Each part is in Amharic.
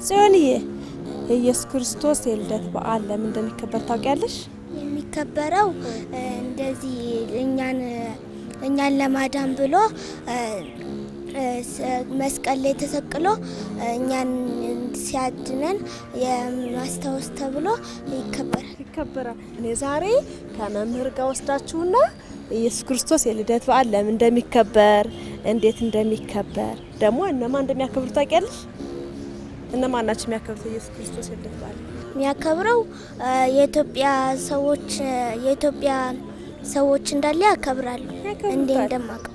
ጽዮንዬ የኢየሱስ ክርስቶስ የልደት በዓል ለምን እንደሚከበር ታውቂያለሽ? የሚከበረው እንደዚህ እኛን ለማዳን ብሎ መስቀል ላይ ተሰቅሎ እኛን ሲያድነን የማስታወስ ተብሎ ይከበራል። እኔ ዛሬ ከመምህር ጋር ወስዳችሁና ኢየሱስ ክርስቶስ የልደት በዓል ለምን እንደሚከበር እንዴት እንደሚከበር ደግሞ እነማን እንደሚያከብሩ ታውቂያለሽ? እነማን ናቸው የሚያከብሩት ኢየሱስ ክርስቶስ የልደት በዓል? የሚያከብረው የኢትዮጵያ ሰዎች እንዳለ ያከብራሉ። እንዴ እንደማቀ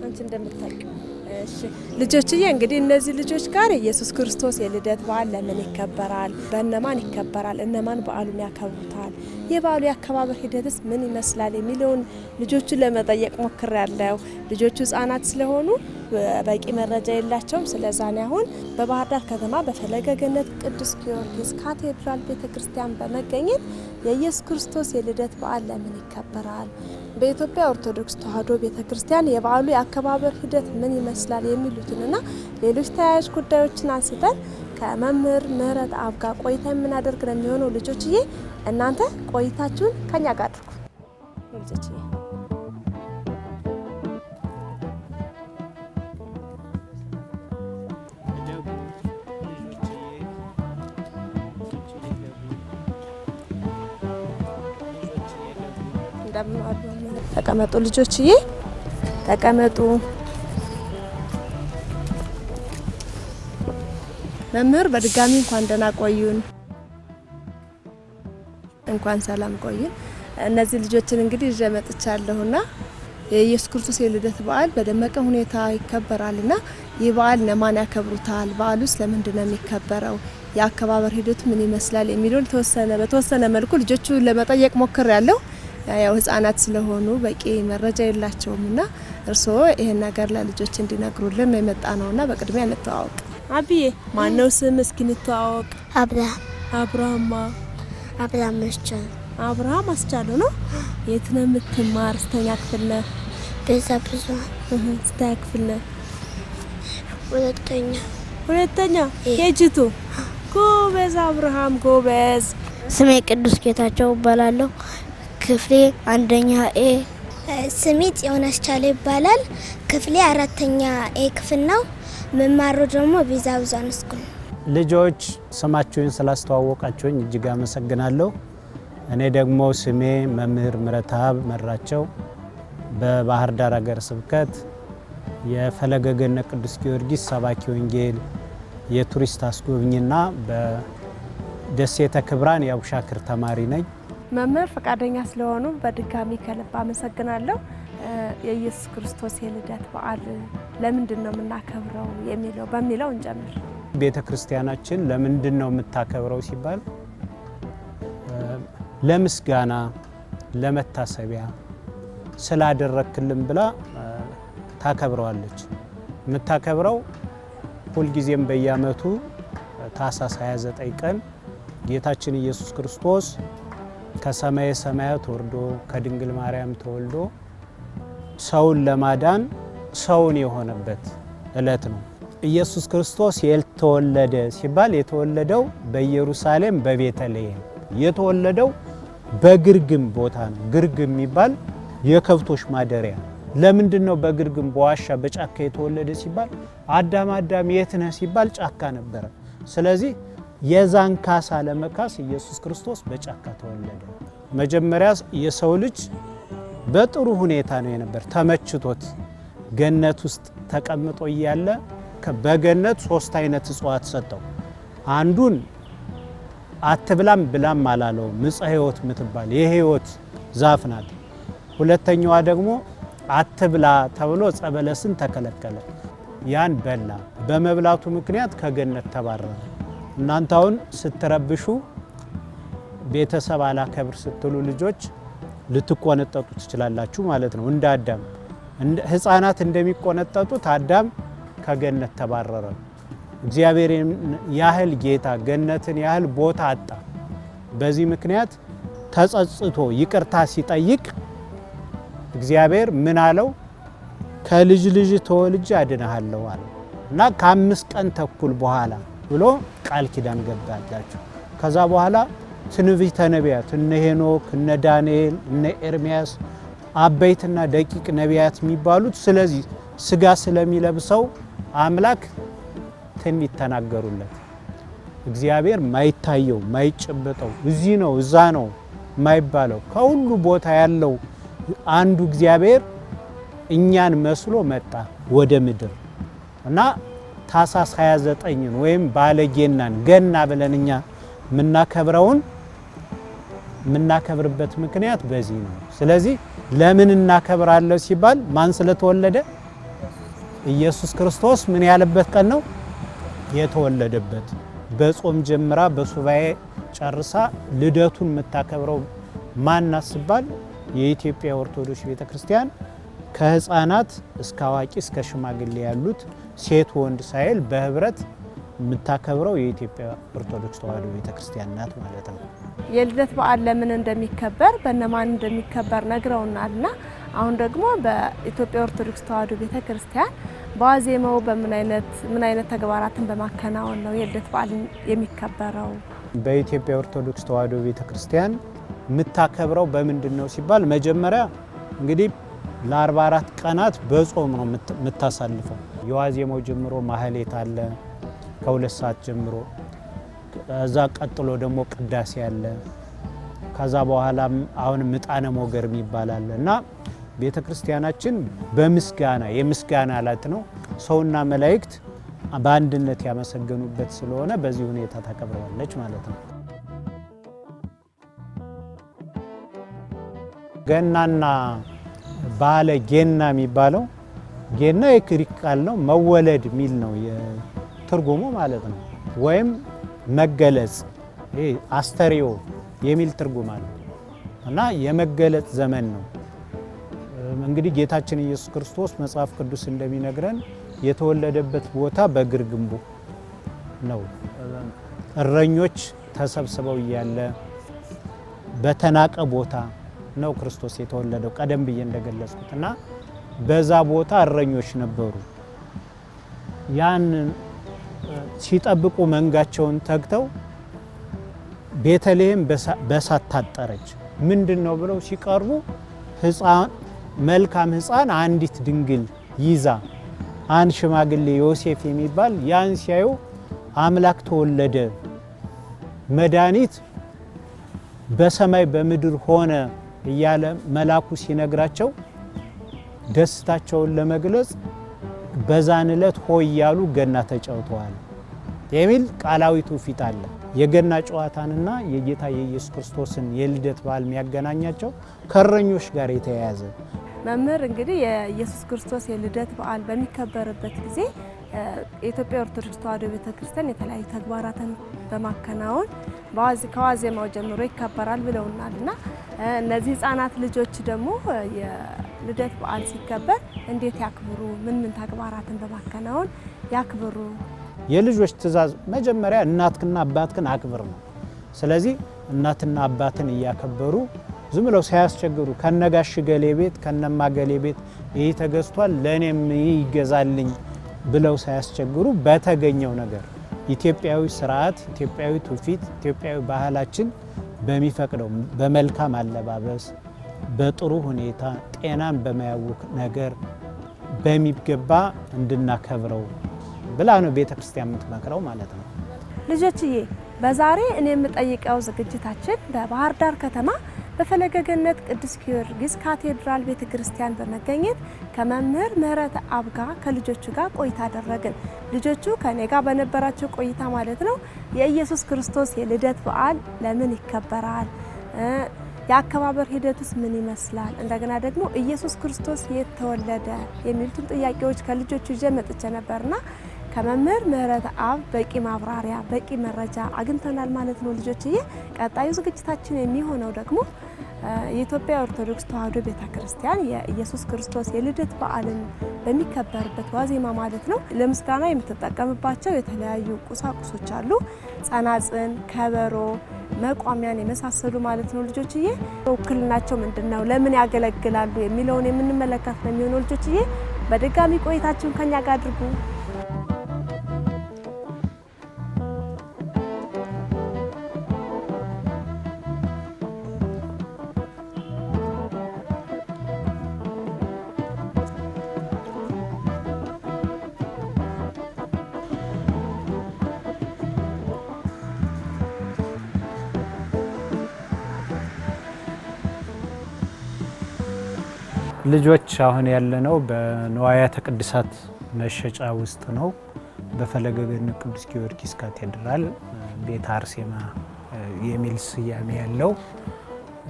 አንቺ እንደምታውቂው። እሺ ልጆችዬ፣ እንግዲህ እነዚህ ልጆች ጋር ኢየሱስ ክርስቶስ የልደት በዓል ለምን ይከበራል? በእነማን ይከበራል? እነማን በዓሉን ያከብሩታል? የበዓሉ የአከባበር ሂደትስ ምን ይመስላል? የሚለውን ልጆቹን ለመጠየቅ ሞክሬያለሁ። ልጆቹ ህጻናት ስለሆኑ በቂ መረጃ የላቸውም። ስለዛ ነው አሁን በባህር ዳር ከተማ በፈለገ ገነት ቅዱስ ጊዮርጊስ ካቴድራል ቤተክርስቲያን በመገኘት የኢየሱስ ክርስቶስ የልደት በዓል ለምን ይከበራል? በኢትዮጵያ ኦርቶዶክስ ተዋሕዶ ቤተክርስቲያን የበዓሉ የአከባበር ሂደት ምን ይመስላል? የሚሉትንና ሌሎች ተያያዥ ጉዳዮችን አንስተን ከመምህር ምህረተአብ ጋር ቆይታ የምናደርግ ነው የሚሆነው። ልጆችዬ እናንተ ቆይታችሁን ከኛ ጋር አድርጉ። ልጆችዬ ተቀመጡ። ልጆችዬ ተቀመጡ። መምህር በድጋሚ እንኳን ደህና ቆዩን። እንኳን ሰላም ቆዩን። እነዚህ ልጆችን እንግዲህ ይዤ መጥቻለሁና የኢየሱስ ክርስቶስ የልደት በዓል በደመቀ ሁኔታ ይከበራልና ይህ በዓል ለማን ያከብሩታል? በዓሉስ ለምንድን ነው የሚከበረው? የአከባበር ሂደቱ ምን ይመስላል? የሚለውን በተወሰነ መልኩ ልጆቹ ለመጠየቅ ሞክሬያለሁ። ያው ህጻናት ስለሆኑ በቂ መረጃ የላቸውምና እርስዎ ይሄን ነገር ለልጆች እንዲነግሩልን ነው የመጣ ነውና በቅድሚያ እንተዋወቅ። አብዬ ማነው ስም? እስኪ እንተዋወቅ። አብርሃም አስቻለው ነው። የት ነው የምትማር? ስተኛ ክፍል ነህ? ስተኛ ክፍል ነህ? ሁለተኛ ኬጂቱ። ጎበዝ አብርሃም ጎበዝ። ስሜ ቅዱስ ጌታቸው እባላለሁ። ክፍሌ አንደኛ ኤ። ስሜ ጽዮን አስቻለው ይባላል። ክፍሌ 4ኛ ኤ ክፍል ነው። መማሩ ደግሞ ቤዛ ብዙኃን ስኩል። ልጆች ስማችሁን ስላስተዋወቃችሁኝ እጅግ አመሰግናለሁ። እኔ ደግሞ ስሜ መምህር ምህረተአብ መራቸው በባህር ዳር ሀገረ ስብከት የፈለገ ገነት ቅዱስ ጊዮርጊስ ሰባኪ ወንጌል የቱሪስት አስጎብኝና በደሴተ ክብራን የአቡሻክር ተማሪ ነኝ። መምህር ፈቃደኛ ስለሆኑ በድጋሚ ከልብ አመሰግናለሁ። የኢየሱስ ክርስቶስ የልደት በዓል ለምንድን ነው የምናከብረው በሚለው እንጀምር። ቤተ ክርስቲያናችን ለምንድን ነው የምታከብረው ሲባል ለምስጋና፣ ለመታሰቢያ ስላደረክልን ብላ ታከብረዋለች። የምታከብረው ሁልጊዜም በየዓመቱ ታኅሳስ 29 ቀን ጌታችን ኢየሱስ ክርስቶስ ከሰማየ ሰማያት ወርዶ ከድንግል ማርያም ተወልዶ ሰውን ለማዳን ሰውን የሆነበት እለት ነው። ኢየሱስ ክርስቶስ የተወለደ ሲባል የተወለደው በኢየሩሳሌም በቤተልሔም፣ የተወለደው በግርግም ቦታ ነው። ግርግም የሚባል የከብቶች ማደሪያ። ለምንድን ነው በግርግም በዋሻ በጫካ የተወለደ ሲባል አዳም የት ነህ ሲባል ጫካ ነበረ። ስለዚህ የዛን ካሳ ለመካስ ኢየሱስ ክርስቶስ በጫካ ተወለደ። መጀመሪያ የሰው ልጅ በጥሩ ሁኔታ ነው የነበር፣ ተመችቶት ገነት ውስጥ ተቀምጦ እያለ በገነት 3 አይነት እጽዋት ሰጠው። አንዱን አትብላም ብላም አላለው፣ ዕፀ ሕይወት የምትባል የሕይወት ዛፍ ናት። ሁለተኛዋ ደግሞ አትብላ ተብሎ ዕፀ በለስን ተከለከለ። ያን በላ። በመብላቱ ምክንያት ከገነት ተባረረ። እናንተ አሁን ስትረብሹ ቤተሰብ አላከብር ስትሉ ልጆች ልትቆነጠጡ ትችላላችሁ ማለት ነው። እንደ አዳም ህፃናት እንደሚቆነጠጡት አዳም ከገነት ተባረረ። እግዚአብሔር ያህል ጌታ ገነትን ያህል ቦታ አጣ። በዚህ ምክንያት ተጸጽቶ ይቅርታ ሲጠይቅ እግዚአብሔር ምን አለው? ከልጅ ተወልጄ አድንሃለሁ አለ እና ከ5 ቀን ተኩል በኋላ ብሎ ቃል ኪዳን ገባላቸው። ከዛ በኋላ ትንቢተ ነቢያት እነ ሄኖክ እነ ዳንኤል እነ ኤርሚያስ አበይትና ደቂቅ ነቢያት የሚባሉት ስለዚህ ስጋ ስለሚለብሰው አምላክ ትንቢት ተናገሩለት። እግዚአብሔር ማይታየው ማይጨበጠው እዚህ ነው እዛ ነው ማይባለው ከሁሉ ቦታ ያለው አንዱ እግዚአብሔር እኛን መስሎ መጣ ወደ ምድር እና ታኅሳስ 29 ወይም ባለጌናን ገና ብለን እኛ የምናከብርበት ምክንያት በዚህ ነው። ስለዚህ ለምን እናከብራለን ሲባል ማን ስለተወለደ ኢየሱስ ክርስቶስ ምን ያለበት ቀን ነው የተወለደበት። በጾም ጀምራ በሱባኤ ጨርሳ ልደቱን የምታከብረው ማን ሲባል የኢትዮጵያ ኦርቶዶክስ ቤተክርስቲያን ከህፃናት እስከ አዋቂ እስከ ሽማግሌ ያሉት ሴት ወንድ ሳይል በህብረት የምታከብረው የኢትዮጵያ ኦርቶዶክስ ተዋሕዶ ቤተክርስቲያን ናት ማለት ነው። የልደት በዓል ለምን እንደሚከበር በእነማን እንደሚከበር ነግረውናልና አሁን ደግሞ በኢትዮጵያ ኦርቶዶክስ ተዋሕዶ ቤተክርስቲያን በዋዜማው ምን አይነት ተግባራትን በማከናወን ነው የልደት በዓል የሚከበረው? በኢትዮጵያ ኦርቶዶክስ ተዋሕዶ ቤተክርስቲያን የምታከብረው በምንድነው ሲባል መጀመሪያ እንግዲህ ለ44 ቀናት በጾም ነው የምታሳልፈው። የዋዜማው ጀምሮ ማህሌት አለ ከ2 ሰዓት ጀምሮ። ከዛ ቀጥሎ ደግሞ ቅዳሴ አለ። ከዛ በኋላ አሁን ምጣነ ሞገር ይባላል እና ቤተክርስቲያናችን በምስጋና የምስጋና ዕለት ነው። ሰውና መላእክት በአንድነት ያመሰገኑበት ስለሆነ በዚህ ሁኔታ ታከብረዋለች ማለት ነው። ገናና ባለ ጌና የሚባለው ጌና የግሪክ ቃል ነው። መወለድ የሚል ነው ትርጉሙ ማለት ነው። ወይም መገለጽ አስተሪዮ የሚል ትርጉም አለ እና የመገለጽ ዘመን ነው። እንግዲህ ጌታችን ኢየሱስ ክርስቶስ መጽሐፍ ቅዱስ እንደሚነግረን የተወለደበት ቦታ በግርግምቡ ነው። እረኞች ተሰብስበው እያለ በተናቀ ቦታ ነው ክርስቶስ የተወለደው ቀደም ብዬ እንደገለጽኩት እና በዛ ቦታ እረኞች ነበሩ። ያን ሲጠብቁ መንጋቸውን ተግተው ቤተልሔም በሳት ታጠረች። ምንድነው ብለው ሲቀርቡ መልካም ሕፃን አንዲት ድንግል ይዛ አንድ ሽማግሌ ዮሴፍ የሚባል ያን ሲያዩ አምላክ ተወለደ፣ መድኃኒት በሰማይ በምድር ሆነ እያለ መላኩ ሲነግራቸው ደስታቸውን ለመግለጽ በዛን ዕለት ሆይ ያሉ ገና ተጫውተዋል የሚል ቃላዊ ትውፊት አለ። የገና ጨዋታንና የጌታ የኢየሱስ ክርስቶስን የልደት በዓል የሚያገናኛቸው ከእረኞች ጋር የተያያዘ መምህር እንግዲህ የኢየሱስ ክርስቶስ የልደት በዓል በሚከበርበት ጊዜ የኢትዮጵያ ኦርቶዶክስ ተዋሕዶ ቤተክርስቲያን የተለያዩ ተግባራትን በማከናወን ከዋዜማው ጀምሮ ይከበራል ብለውናልና እነዚህ ህፃናት ልጆች ደግሞ የልደት በዓል ሲከበር እንዴት ያክብሩ? ምን ተግባራትን በማከናወን ያክብሩ? የልጆች ትእዛዝ መጀመሪያ እናትክና አባትክን አክብር ነው። ስለዚህ እናትና አባትን እያከበሩ ዝም ብለው ሳያስቸግሩ ከነጋሽ ገሌ ቤት ከነማ ገሌ ቤት ይህ ተገዝቷል ለኔም ይገዛልኝ ብለው ሳያስቸግሩ በተገኘው ነገር ኢትዮጵያዊ ስርዓት፣ ኢትዮጵያዊ ትውፊት፣ ኢትዮጵያዊ ባህላችን በሚፈቅደው በመልካም አለባበስ በጥሩ ሁኔታ ጤናን በማያውክ ነገር በሚገባ እንድናከብረው ብላ ነው ቤተክርስቲያን የምትመክረው ማለት ነው። ልጆችዬ በዛሬ እኔ የምጠይቀው ዝግጅታችን በባህር ዳር ከተማ በፈለገ ገነት ቅዱስ ጊዮርጊስ ካቴድራል ቤተክርስቲያን በመገኘት ከመምህር ምህረት አብ ጋር ከልጆቹ ጋር ቆይታ አደረግን። ልጆቹ ከኔ ጋር በነበራቸው ቆይታ ማለት ነው የኢየሱስ ክርስቶስ የልደት በዓል ለምን ይከበራል፣ የአከባበር ሂደቱስ ምን ይመስላል፣ እንደገና ደግሞ ኢየሱስ ክርስቶስ የት ተወለደ የሚሉትን ጥያቄዎች ከልጆቹ ይዤ መጥቼ ነበርና ከመምህር ምህረት አብ በቂ ማብራሪያ በቂ መረጃ አግኝተናል ማለት ነው። ልጆችዬ ቀጣዩ ዝግጅታችን የሚሆነው ደግሞ የኢትዮጵያ ኦርቶዶክስ ተዋሕዶ ቤተክርስቲያን የኢየሱስ ክርስቶስ የልደት በዓልን በሚከበርበት ዋዜማ ማለት ነው ለምስጋና የምትጠቀምባቸው የተለያዩ ቁሳቁሶች አሉ። ጸናጽን፣ ከበሮ፣ መቋሚያን የመሳሰሉ ማለት ነው። ልጆችዬ ውክልናቸው ምንድነው፣ ለምን ያገለግላሉ የሚለውን የምንመለከት ነው የሚሆነው። ልጆችዬ በድጋሚ ቆይታችሁን ከኛ ጋር አድርጉ። ልጆች አሁን ያለነው በንዋያተ ቅድሳት መሸጫ ውስጥ ነው። በፈለገ ገነት ቅዱስ ጊዮርጊስ ካቴድራል ቤተ አርሴማ የሚል ስያሜ ያለው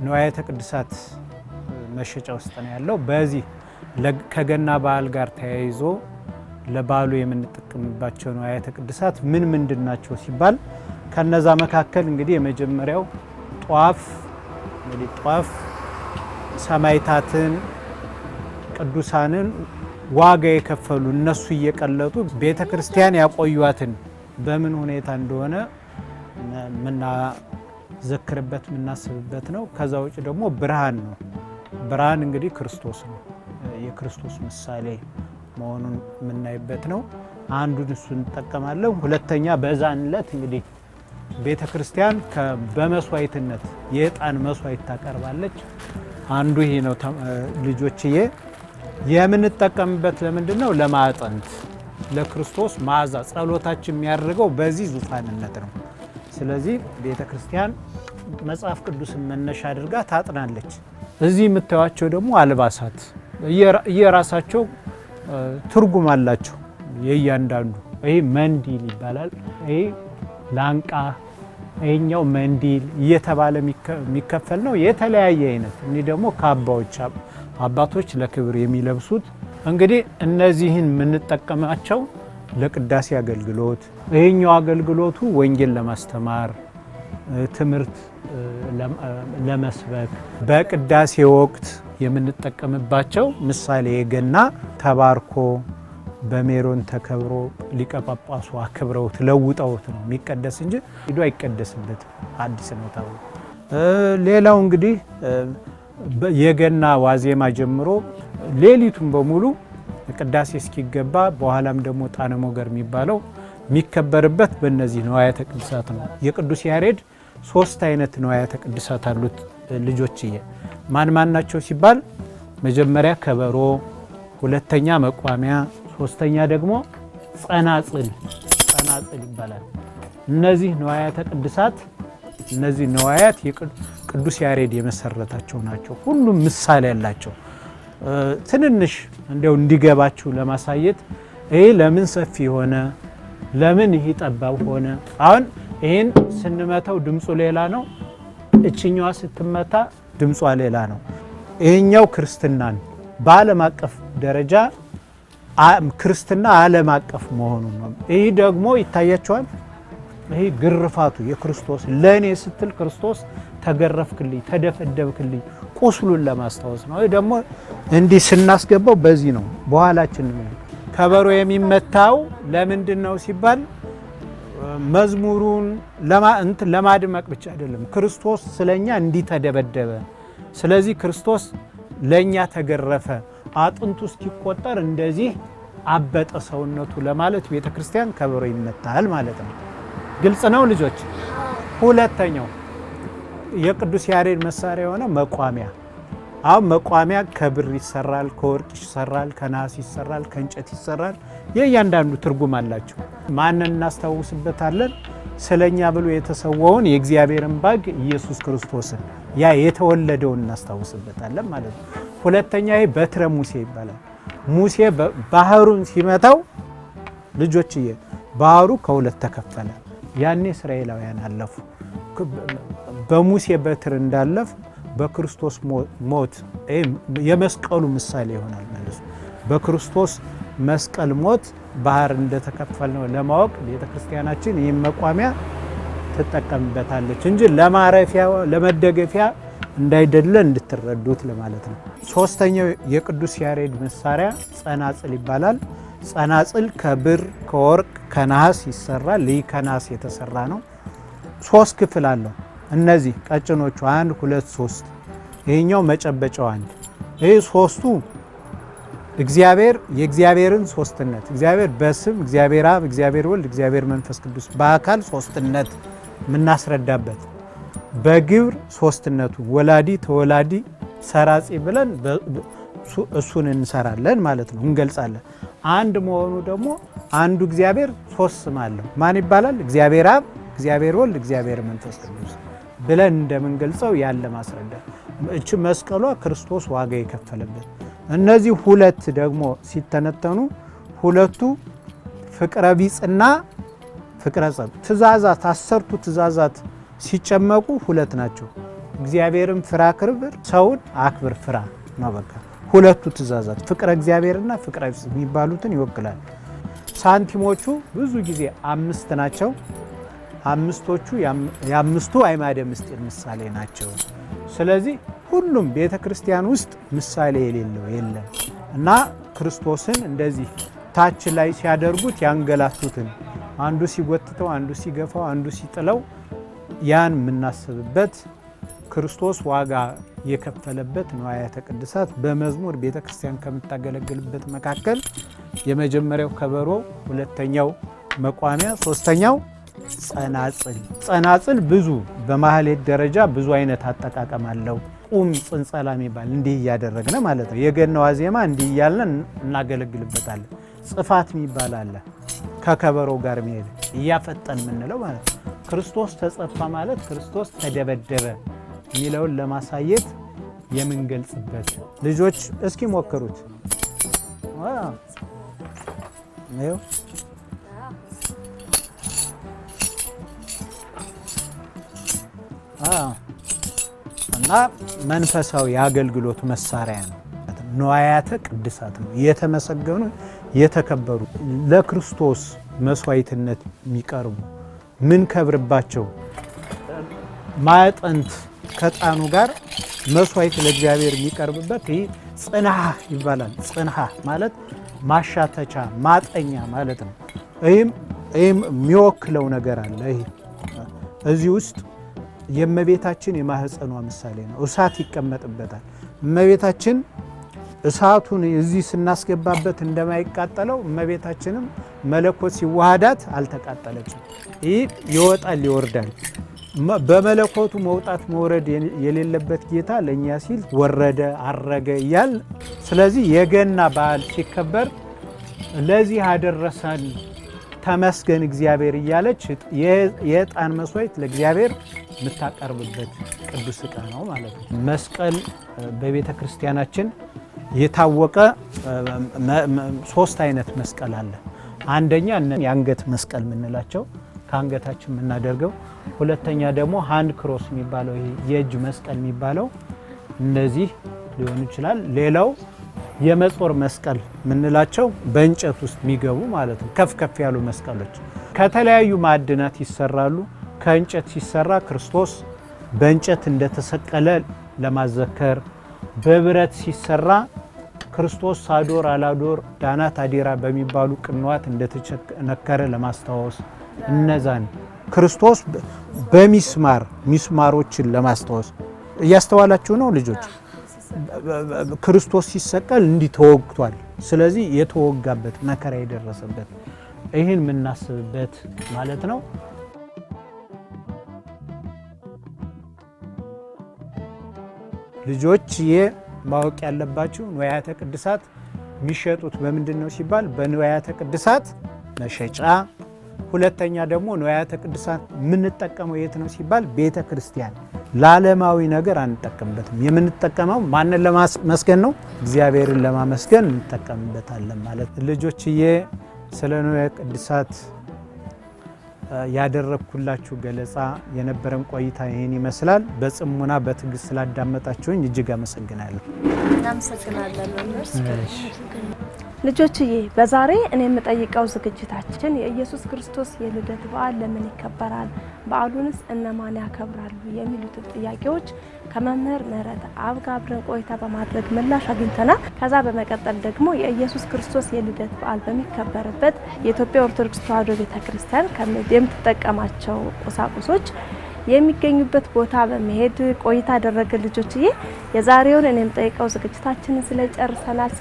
ንዋያተ ቅድሳት መሸጫ ውስጥ ነው ያለው። በዚህ ከገና በዓል ጋር ተያይዞ ለበዓሉ የምንጠቀምባቸው ንዋያተ ቅድሳት ምን ምንድን ናቸው ሲባል ከነዛ መካከል እንግዲህ የመጀመሪያው ጧፍ፣ እንግዲህ ጧፍ ሰማዕታትን ቅዱሳንን ዋጋ የከፈሉ እነሱ እየቀለጡ ቤተ ክርስቲያን ያቆዩዋትን በምን ሁኔታ እንደሆነ ምናዘክርበት ምናስብበት ነው። ከዛ ውጭ ደግሞ ብርሃን ነው። ብርሃን እንግዲህ ክርስቶስ ነው። የክርስቶስ ምሳሌ መሆኑን የምናይበት ነው። አንዱን እሱ እንጠቀማለን። ሁለተኛ በዛን ዕለት እንግዲህ ቤተ ክርስቲያን በመስዋዕትነት የዕጣን መስዋዕት ታቀርባለች። አንዱ ይሄ ነው። ልጆችዬ የምንጠቀምበት ለምንድን ነው? ለማዕጠንት ለክርስቶስ መዓዛ ጸሎታችን የሚያደርገው በዚህ ዙፋንነት ነው። ስለዚህ ቤተ ክርስቲያን መጽሐፍ ቅዱስን መነሻ አድርጋ ታጥናለች። እዚህ የምታዩቸው ደግሞ አልባሳት የራሳቸው ትርጉም አላቸው የእያንዳንዱ። ይሄ መንዲል ይባላል። ይሄ ላንቃ፣ ይሄኛው መንዲል እየተባለ የሚከፈል ነው። የተለያየ አይነት እኒ ደግሞ ካባዎች አባቶች ለክብር የሚለብሱት። እንግዲህ እነዚህን የምንጠቀማቸው ለቅዳሴ አገልግሎት፣ ይሄኛው አገልግሎቱ ወንጌል ለማስተማር ትምህርት ለመስበክ፣ በቅዳሴ ወቅት የምንጠቀምባቸው ምሳሌ የገና ተባርኮ በሜሮን ተከብሮ ሊቀ ጳጳሱ አክብረውት ለውጠውት ነው የሚቀደስ እንጂ ሂዶ አይቀደስበትም። አዲስ ነው ተብሎ ሌላው እንግዲህ የገና ዋዜማ ጀምሮ ሌሊቱን በሙሉ ቅዳሴ እስኪገባ በኋላም ደግሞ ጣነ ሞገር የሚባለው የሚከበርበት በእነዚህ ንዋያተ ቅድሳት ነው። የቅዱስ ያሬድ 3 አይነት ንዋያተ ቅድሳት አሉት ልጆችዬ። ማን ማን ናቸው ሲባል መጀመሪያ ከበሮ፣ ሁለተኛ መቋሚያ፣ ሶስተኛ ደግሞ ጸናጽል ይባላል። እነዚህ ንዋያተ ቅድሳት እነዚህ ንዋያት ቅዱስ ያሬድ የመሰረታቸው ናቸው። ሁሉም ምሳሌ ያላቸው ትንንሽ እንደው እንዲገባችሁ ለማሳየት ይሄ ለምን ሰፊ ሆነ፣ ለምን ይሄ ጠባብ ሆነ። አሁን ይሄን ስንመታው ድምፁ ሌላ ነው፣ እችኛዋ ስትመታ ድምጿ ሌላ ነው። ይሄኛው ክርስትናን በዓለም አቀፍ ደረጃ ክርስትና ዓለም አቀፍ መሆኑ ነው። ይሄ ደግሞ ይታያቸዋል። ይሄ ግርፋቱ የክርስቶስ ለእኔ ስትል ክርስቶስ ተገረፍክልኝ፣ ተደፈደብክልኝ ቁስሉን ለማስታወስ ነው። ይሄ ደግሞ እንዲህ ስናስገባው በዚህ ነው። በኋላችን ከበሮ የሚመታው ለምንድን ነው ሲባል መዝሙሩን ለማድመቅ ብቻ አይደለም። ክርስቶስ ስለኛ እንዲህ ተደበደበ፣ ስለዚህ ክርስቶስ ለኛ ተገረፈ፣ አጥንቱ እስኪቆጠር እንደዚህ አበጠ ሰውነቱ ለማለት ቤተ ክርስቲያን ከበሮ ይመታል ማለት ነው። ግልጽ ነው ልጆች? ሁለተኛው የቅዱስ ያሬድ መሳሪያ የሆነ መቋሚያ። አሁን መቋሚያ ከብር ይሰራል፣ ከወርቅ ይሰራል፣ ከነሐስ ይሰራል፣ ከእንጨት ይሰራል። የእያንዳንዱ ትርጉም አላቸው። ማንን እናስታውስበታለን? ስለኛ ብሎ የተሰዋውን የእግዚአብሔርን በግ ኢየሱስ ክርስቶስን ያ የተወለደውን እናስታውስበታለን ማለት ነው። ሁለተኛ ይሄ በትረ ሙሴ ይባላል። ሙሴ ባህሩን ሲመታው ልጆችዬ ባህሩ ከሁለት ተከፈለ። ያኔ እስራኤላውያን አለፉ። በሙሴ በትር እንዳለፍ በክርስቶስ ሞት የመስቀሉ ምሳሌ ይሆናል ማለት ነው። በክርስቶስ መስቀል ሞት ባህር እንደተከፈል ነው ለማወቅ ቤተ ክርስቲያናችን ይህን መቋሚያ ትጠቀምበታለች እንጂ ለማረፊያ ለመደገፊያ እንዳይደለ እንድትረዱት ለማለት ነው። ሶስተኛው የቅዱስ ያሬድ መሳሪያ ጸናጽል ይባላል። ጸናጽል ከብር ከወርቅ ከነሐስ ይሰራል። ይህ ከነሐስ የተሰራ ነው። 3 ክፍል አለው። እነዚህ ቀጭኖቹ 1 2 3 ይሄኛው መጨበጫው 1 ይሄ ሶስቱ የእግዚአብሔርን ሶስትነት እግዚአብሔር በስም እግዚአብሔር አብ እግዚአብሔር ወልድ እግዚአብሔር መንፈስ ቅዱስ በአካል ሶስትነት የምናስረዳበት በግብር ሶስትነቱ ወላዲ ተወላዲ ሰራጺ ብለን እሱን እንሰራለን ማለት ነው፣ እንገልጻለን። አንድ መሆኑ ደግሞ አንዱ እግዚአብሔር 3 ስም አለው። ማን ይባላል? እግዚአብሔር አብ እግዚአብሔር ወልድ እግዚአብሔር መንፈስ ቅዱስ ብለን እንደምንገልጸው ያለ ማስረዳት። እቺ መስቀሏ ክርስቶስ ዋጋ የከፈለበት እነዚህ ሁለት ደግሞ ሲተነተኑ ሁለቱ ፍቅረ ቢጽና ፍቅረ ጸብ ትእዛዛት 10ቱ ትእዛዛት ሲጨመቁ ሁለት ናቸው። እግዚአብሔርን ፍራ ክብር፣ ሰውን አክብር ፍራ ነው። በቃ ሁለቱ ትእዛዛት ፍቅረ እግዚአብሔርና ፍቅረ ቢጽ የሚባሉትን ይወክላል። ሳንቲሞቹ ብዙ ጊዜ 5 ናቸው። አምስቶቹ የአምስቱ አዕማደ ምስጢር ምሳሌ ናቸው። ስለዚህ ሁሉም ቤተ ክርስቲያን ውስጥ ምሳሌ የሌለው የለም እና ክርስቶስን እንደዚህ ታች ላይ ሲያደርጉት ያንገላቱትን አንዱ ሲጎትተው፣ አንዱ ሲገፋው፣ አንዱ ሲጥለው ያን የምናስብበት ክርስቶስ ዋጋ የከፈለበት ንዋያተ ቅድሳት በመዝሙር ቤተ ክርስቲያን ከምታገለግልበት መካከል የመጀመሪያው ከበሮ፣ ሁለተኛው መቋሚያ፣ ሶስተኛው ጸናጽል። ጸናጽል ብዙ በማህሌት ደረጃ ብዙ አይነት አጠቃቀም አለው። ቁም ጽንጸላ የሚባል እንዲህ እያደረግን ማለት ነው። የገና ዋዜማ እንዲህ እያልን እናገለግልበታለን። ጽፋት የሚባል አለ ከከበሮ ጋር የሚሄድ እያፈጠን የምንለው ማለት ነው። ክርስቶስ ተጸፋ ማለት ክርስቶስ ተደበደበ የሚለውን ለማሳየት የምንገልጽበት። ልጆች እስኪ ሞክሩት። እና መንፈሳዊ የአገልግሎት መሳሪያ ነው። ንዋያተ ቅድሳት ነው። የተመሰገኑ የተከበሩ ለክርስቶስ መስዋዕትነት የሚቀርቡ ምን ከብርባቸው ማዕጠንት ከጣኑ ጋር መስዋዕት ለእግዚአብሔር የሚቀርብበት ይህ ጽንሐ ይባላል። ጽንሐ ማለት ማሻተቻ ማጠኛ ማለት ነው። ይህም የሚወክለው ነገር አለ። ይህ እዚህ ውስጥ የእመቤታችን የማህፀኗ ምሳሌ ነው። እሳት ይቀመጥበታል። እመቤታችን እሳቱን እዚህ ስናስገባበት እንደማይቃጠለው እመቤታችንም መለኮት ሲዋሃዳት አልተቃጠለችም። ይህ ይወጣል ይወርዳል። በመለኮቱ መውጣት መውረድ የሌለበት ጌታ ለእኛ ሲል ወረደ አረገ እያል ስለዚህ የገና በዓል ሲከበር ለዚህ አደረሰን ተመስገን እግዚአብሔር እያለች የዕጣን መስዋዕት ለእግዚአብሔር የምታቀርብበት ቅዱስ ዕቃ ነው ማለት ነው። መስቀል በቤተ ክርስቲያናችን የታወቀ 3 አይነት መስቀል አለ። አንደኛ የአንገት መስቀል የምንላቸው ከአንገታችን የምናደርገው፣ ሁለተኛ ደግሞ ሃንድ ክሮስ የሚባለው የእጅ መስቀል የሚባለው እነዚህ ሊሆን ይችላል። ሌላው የመጾር መስቀል የምንላቸው በእንጨት ውስጥ የሚገቡ ማለት ነው። ከፍ ከፍ ያሉ መስቀሎች ከተለያዩ ማዕድናት ይሰራሉ። ከእንጨት ሲሰራ ክርስቶስ በእንጨት እንደተሰቀለ ለማዘከር፣ በብረት ሲሰራ ክርስቶስ ሳዶር፣ አላዶር፣ ዳናት፣ አዴራ በሚባሉ ቅንዋት እንደተቸነከረ ለማስታወስ፣ እነዛን ክርስቶስ ሚስማሮችን ለማስታወስ እያስተዋላችሁ ነው ልጆች። ክርስቶስ ሲሰቀል እንዲህ ተወግቷል። ስለዚህ የተወጋበት መከራ የደረሰበት ይህን የምናስብበት ማለት ነው። ልጆች ማወቅ ያለባችሁ ንዋያተ ቅድሳት የሚሸጡት በምንድን ነው ሲባል በንዋያተ ቅድሳት መሸጫ። ሁለተኛ ደግሞ ንዋያተ ቅድሳት የምንጠቀመው የት ነው ሲባል ቤተ ክርስቲያን። ለዓለማዊ ነገር አንጠቀምበትም። የምንጠቀመው ማንን ለማመስገን ነው? እግዚአብሔርን ለማመስገን እንጠቀምበታለን ማለት። ልጆችዬ ስለ ንዋየ ቅድሳት ያደረግኩላችሁ ገለጻ የነበረን ቆይታ ይህን ይመስላል። በጽሙና በትዕግስት ስላዳመጣችሁኝ እጅግ አመሰግናለሁ። እናመሰግናለን መምህር። ልጆችዬ በዛሬ እኔ የምጠይቀው ዝግጅታችን የኢየሱስ ክርስቶስ የልደት በዓል ለምን ይከበራል፣ በዓሉንስ እነማን ያከብራሉ የሚሉትን ጥያቄዎች ከመምህር ምህረት አብ ጋር አብረን ቆይታ በማድረግ ምላሽ አግኝተናል። ከዛ በመቀጠል ደግሞ የኢየሱስ ክርስቶስ የልደት በዓል በሚከበርበት የኢትዮጵያ ኦርቶዶክስ ተዋሕዶ ቤተክርስቲያን የምትጠቀማቸው ቁሳቁሶች የሚገኙበት ቦታ በመሄድ ቆይታ አደረግን። ልጆችዬ የዛሬውን እኔ የምጠይቀው ዝግጅታችንን ስለጨርሰናል።